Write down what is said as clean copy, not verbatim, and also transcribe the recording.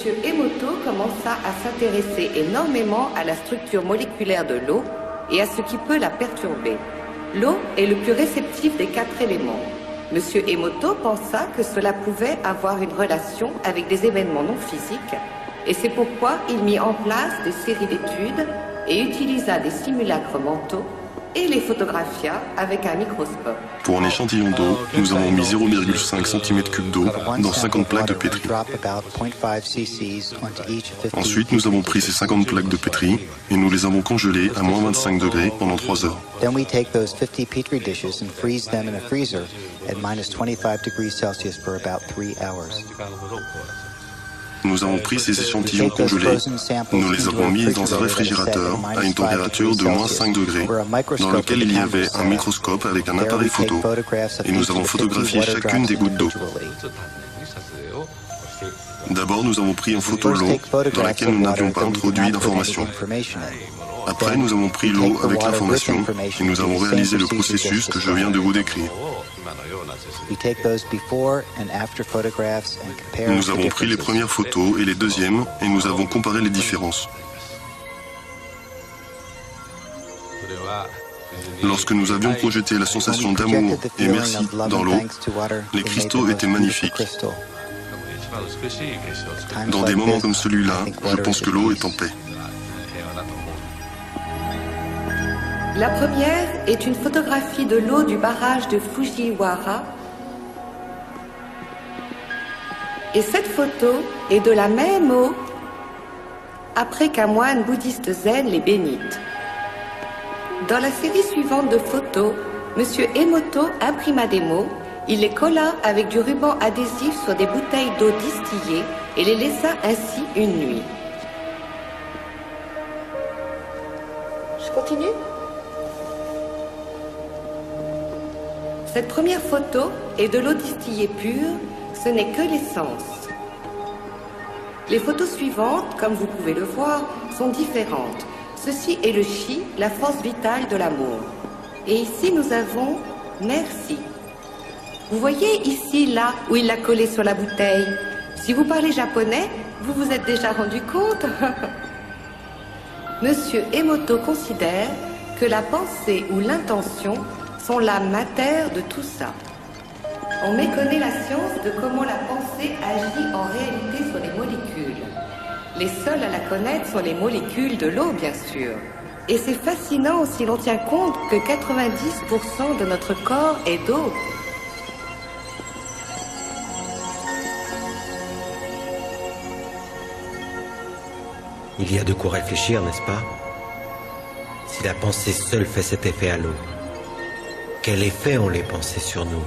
Monsieur Emoto commença à s'intéresser énormément à la structure moléculaire de l'eau et à ce qui peut la perturber. L'eau est le plus réceptif des 4 éléments. Monsieur Emoto pensa que cela pouvait avoir une relation avec des événements non physiques, et c'est pourquoi il mit en place des séries d'études et utilisa des simulacres mentaux et les photographia avec un microscope. Pour un échantillon d'eau, nous avons mis 0,5 cm3 d'eau dans 50 plaques de pétri. Ensuite, nous avons pris ces 50 plaques de pétri et nous les avons congelées à moins 25 degrés pendant 3 heures. Then we take those 50 petri dishes and freeze them in a freezer at minus 25 degrees Celsius for about 3 hours. Nous avons pris ces échantillons congelés, nous les avons mis dans un réfrigérateur à une température de moins 5 degrés, dans lequel il y avait un microscope avec un appareil photo, et nous avons photographié chacune des gouttes d'eau. D'abord, nous avons pris en photo l'eau, dans laquelle nous n'avions pas introduit d'informations. Après, nous avons pris l'eau avec l'information, et nous avons réalisé le processus que je viens de vous décrire. Nous avons pris les premières photos et les deuxièmes et nous avons comparé les différences. Lorsque nous avions projeté la sensation d'amour et merci dans l'eau, les cristaux étaient magnifiques. Dans des moments comme celui-là, je pense que l'eau est en paix. La première est une photographie de l'eau du barrage de Fujiwara. Et cette photo est de la même eau après qu'un moine bouddhiste zen les bénite. Dans la série suivante de photos, M. Emoto imprima des mots, il les colla avec du ruban adhésif sur des bouteilles d'eau distillée et les laissa ainsi une nuit. Je continue ? Cette première photo est de l'eau distillée pure, ce n'est que l'essence. Les photos suivantes, comme vous pouvez le voir, sont différentes. Ceci est le chi, la force vitale de l'amour. Et ici, nous avons merci. Vous voyez ici, là, où il l'a collé sur la bouteille. Si vous parlez japonais, vous vous êtes déjà rendu compte. Monsieur Emoto considère que la pensée ou l'intention sont l'âme mater de tout ça. On méconnaît la science de comment la pensée agit en réalité sur les molécules. Les seuls à la connaître sont les molécules de l'eau, bien sûr. Et c'est fascinant si l'on tient compte que 90% de notre corps est d'eau. Il y a de quoi réfléchir, n'est-ce pas? Si la pensée seule fait cet effet à l'eau, quel effet ont les pensées sur nous?